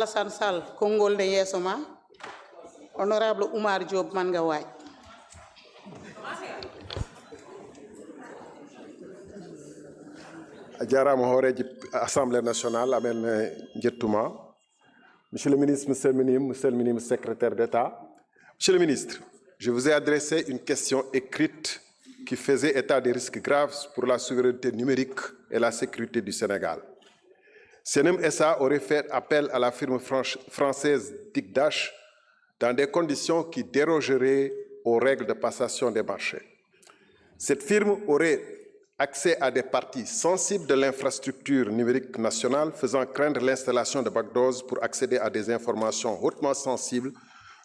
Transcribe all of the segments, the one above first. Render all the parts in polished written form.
Alassane Sall Kongol de Yesoma, honorable Oumar Diop Mangawaj. Jarama horeji Assemblée nationale amen jettuma. Monsieur le ministre, monsieur le secrétaire d'État. Monsieur le ministre, je vous ai adressé une question écrite qui faisait état des risques graves pour la souveraineté numérique et la sécurité du Sénégal. Senem SA aurait fait appel à la firme française Digdash dans des conditions qui dérogeraient aux règles de passation des marchés. Cette firme aurait accès à des parties sensibles de l'infrastructure numérique nationale, faisant craindre l'installation de backdoors pour accéder à des informations hautement sensibles,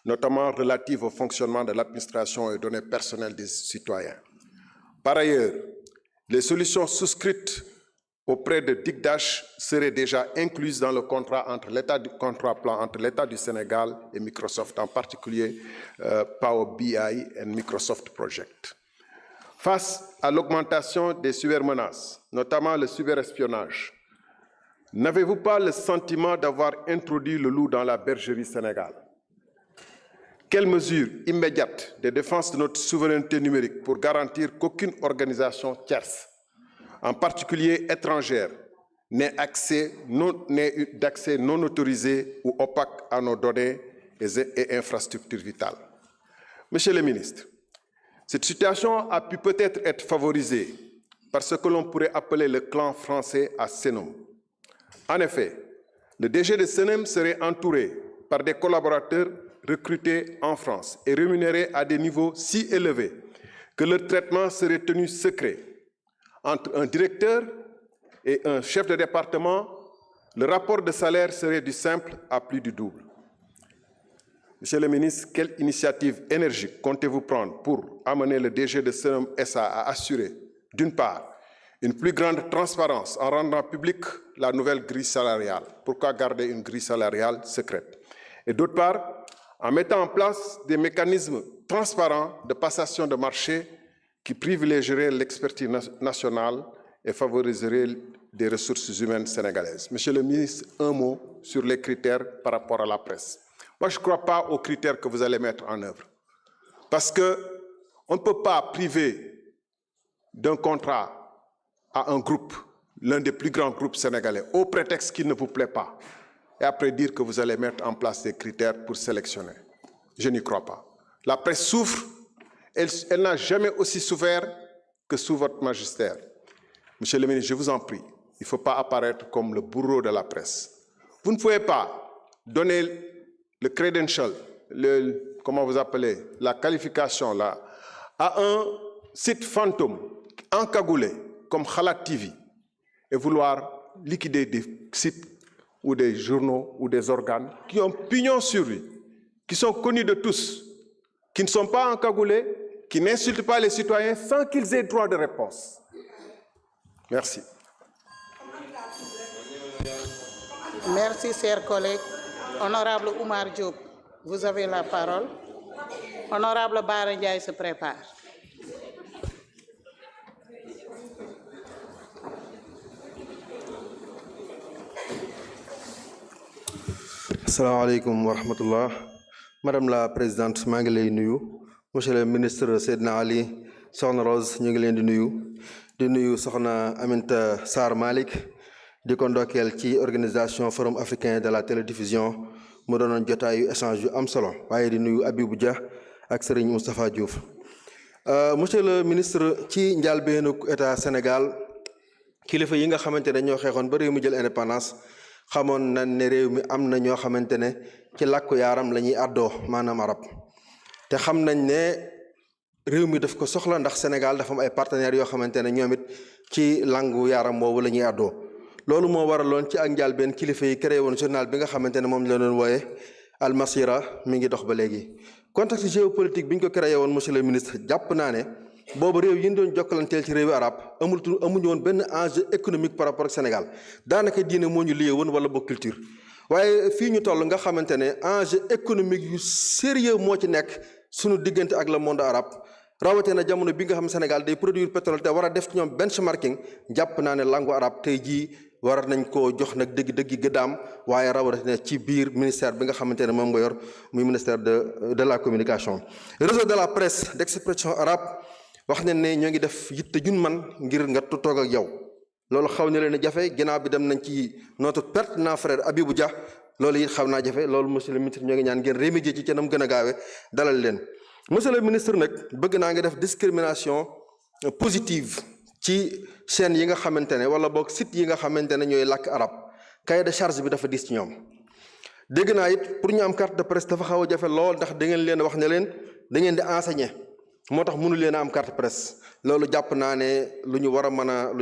notamment relatives au fonctionnement de l'administration et aux données personnelles des citoyens. Par ailleurs, les solutions souscrites auprès de Digdash seraient déjà incluses dans le contrat plan entre l'État du Sénégal et Microsoft, en particulier Power BI et Microsoft Project. Face à l'augmentation des cybermenaces, notamment le cyberespionnage, n'avez-vous pas le sentiment d'avoir introduit le loup dans la bergerie sénégalaise? Quelles mesures immédiates de défense de notre souveraineté numérique pour garantir qu'aucune organisation tierce, en particulier étrangère, n'ait d'accès non autorisé ou opaque à nos données et infrastructures vitales? Monsieur le ministre, cette situation a pu peut-être être favorisée par ce que l'on pourrait appeler le clan français à Senom. En effet, le DG de Senem serait entouré par des collaborateurs recrutés en France et rémunérés à des niveaux si élevés que leur traitement serait tenu secret. Entre un directeur et un chef de département, le rapport de salaire serait du simple à plus du double. Monsieur le ministre, quelle initiative énergique comptez-vous prendre pour amener le DG de Senem SA à assurer, d'une part, une plus grande transparence en rendant publique la nouvelle grille salariale? Pourquoi garder une grille salariale secrète? Et d'autre part, en mettant en place des mécanismes transparents de passation de marché qui privilégieraient l'expertise nationale et favoriseraient des ressources humaines sénégalaises. Monsieur le ministre, un mot sur les critères par rapport à la presse. Moi, je ne crois pas aux critères que vous allez mettre en œuvre. Parce qu'on ne peut pas priver d'un contrat à un groupe, l'un des plus grands groupes sénégalais, au prétexte qu'il ne vous plaît pas, et après dire que vous allez mettre en place des critères pour sélectionner. Je n'y crois pas. La presse souffre, elle n'a jamais aussi souffert que sous votre magistère. Monsieur le ministre, je vous en prie, il ne faut pas apparaître comme le bourreau de la presse. Vous ne pouvez pas donner le credential, comment vous appelez, la qualification là, à un site fantôme encagoulé comme Khalat TV et vouloir liquider des sites ou des journaux ou des organes qui ont pignon sur lui, qui sont connus de tous, qui ne sont pas encagoulés, qui n'insultent pas les citoyens sans qu'ils aient droit de réponse. Merci. Merci, chers collègues. Honorable Oumar Diop, vous avez la parole. Honorable Bara Ndiaye se prépare. Assalamu alaikum wa rahmatullah. Madame la Présidente, maa ngi lay nuyu. Monsieur le ministre Seydina Ali, Sokhna Rose, ñu ngi leen di nuyu Sokhna Aminata Sarr Malick, di ko ndokkeel ci organisation Forum africain de la télédiffusion mu doonoon jotaayu échange yu am solo waaye di nuyu Abibou Dia ak Serigne Moustapha Diouf. Monsieur le ministre, ci njëlbéenu état Sénégal kilifa yi nga xamante ne ñoo xeexoon ba réew mi jël indépendance xamoon na ne réew mi am na ñoo xamante ne ci làkku yaaram la ñuy àddoo maanaam arab te xam nañ ne réew mi daf ko soxla ndax Sénégal dafa am ay partenaires yoo xamante ne ñoom it ci langu yaaram boobu la ñuy àddoo. loolu moo waraloon ci ak njëlbéen kilifa yi créé woon journal bi nga xamante ne moom la doon wooye Al Masira mi ngi dox ba léegi. contexte géopolitique bi ñu ko créé woon monsieur le ministre jàpp naa ne boobu réew yi ñu doon jokkalanteel ci réewi arab amuñu woon benn enjeu économique par rapport ak Sénégal daanaka diine moo ñu lié woon wala ba culture. waaye fii ñu toll nga xamante ne enjeu économique yu sérieux moo ci nekk suñu diggante ak le monde arabe rawatina jamono bi nga xam Sénégal day produire pétrole te war a def ci ñoom benchmarking jàpp naa ne langue arabe tey jii war nañ koo jox nag dëgg-dëgg gëddaam waaye rawatina ci biir ministère bi nga xamante ne moom nga yor muy ministère de la communication. réseau de la presse d'expression arabe wax nañ ne ñoo ngi def yitte jun man ngir nga toog ak yow loolu xaw na leen a jafe ginnaaw bi dem nañ ci notre pertinent frère Abibou Dia loolu it xaw naa jafe loolu monsieur le ministre ñoo ngi ñaan ngeen remédier ci nam gën a gaawe dalal leen. monsieur le ministre nag bëgg naa nga def discrimination positive ci chaîne yi nga xamante ne wala boog site yi nga xamante ne ñooy làkk arab cahier de charge bi dafa diis ci ñoom. dégg naa it pour ñu am carte de presse dafa xaw a jafe lool ndax da ngeen leen wax ne leen da ngeen di enseigner moo tax mënu leen a am carte presse loolu jàpp naa ne lu ñu war a mën a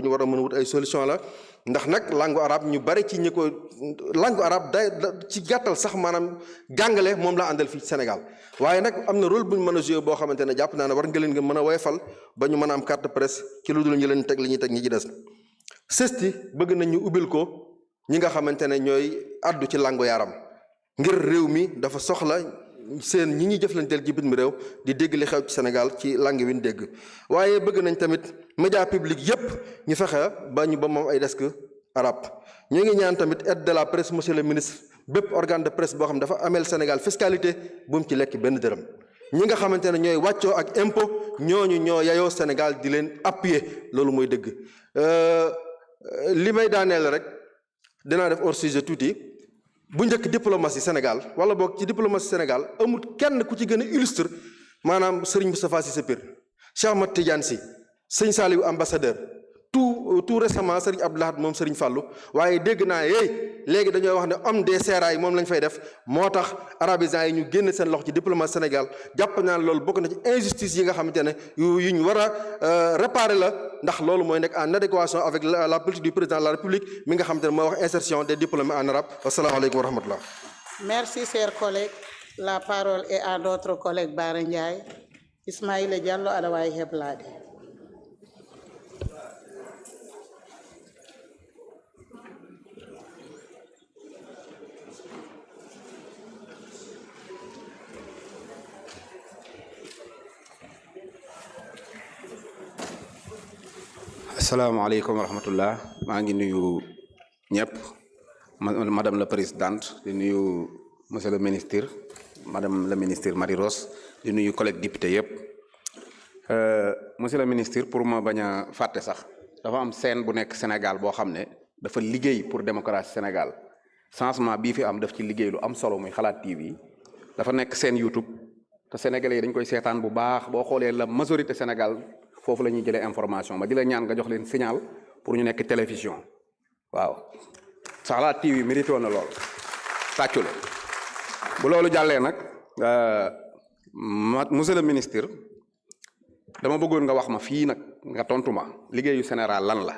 wut ay solution la ndax nag langue arabe ñu bari ci ñi ko langue arabe day ci gàttal sax maanaam jàngale moom la àndal fii ci Sénégal waaye nag am na rôle bu ñu mën a jouer boo xamante ne jàpp naa ne war nga leen nga mën a woyfal ba ñu mën a am carte presse ci lu dul ñu leen teg li ñuy teg ñi ci des. CESTI bëgg nañ ñu ubbil ko ñi nga xamante ne ñooy addu ci langue yaram ngir réew mi dafa soxla seen ñi ñuy jëflanteel ci bitim réew di dégg li xew ci Sénégal ci langue wi ñu dégg waaye bëgg nañ tamit média public yépp ñu fexe ba moom ay desk arabe. ñu ngi ñaan tamit aide de la presse monsieur le ministre bépp organe de presse boo xam dafa ameel Sénégal fiscalité bu mu ci lekk benn dërëm ñi nga xamante ne ñooy wàccoo ak impôt ñooñu ñoo yayoo Sénégal di leen appuyer loolu mooy dëgg. li may daaneel rek dinaa def hors sujet tuuti. bu njëkk diplomatie Sénégal wala boog ci diplomatie Sénégal amul kenn ku ci gën a illustre maanaam Serigne Moustapha Cissé Pire Cheikh Ahmad Tidiane Sy Sëñ Saliou ambassadeur tout récemment Serigne Abdou Lahad moom Serigne Fallou waaye dégg naa léegi dañoo wax ne homme des sérails moom lañ fay def moo tax arabisants yi ñu génn seen loxo ci diplomatie Sénégal jàpp naa ne loolu bokk na ci injustice yi nga xamante ne yu ñu war a réparer la ndax loolu mooy nekk en adéquation avec la politique du président de la République mi nga xamante ne mooy wax insertion des diplômés en arabe. Asalaamaaleykum wa rahmatullah. Merci chers collègues. La parole est à notre collègue Bara Ndiaye. Ismaïla Diallo aɗa wawi heblade. asalaamaaleykum wa rahmatullah maa ngi nuyu ñëpp madame la présidente di nuyu monsieur le ministre madame la ministre Marie Rose di nuyu collègue député yëpp monsieur le ministre pour ma bañ a fàtte sax dafa am scène bu nekk Sénégal boo xam ne dafa liggéey pour démocratie Sénégal changement bii fi am daf ci liggéey lu am solo muy Xalaat TV dafa nekk seen YouTube te sénégalais yi dañ koy seetaan bu baax boo xoolee la majorité Sénégal foofu la ñuy jëlee information ma di la ñaan nga jox leen signal pour ñu nekk télévision waaw Xalaat TV mérité woon na lool tàccu la bu loolu jàllee nag monsieur le ministre dama bëggoon nga wax ma fii nag nga tontu ma liggéeyu Sénégal lan la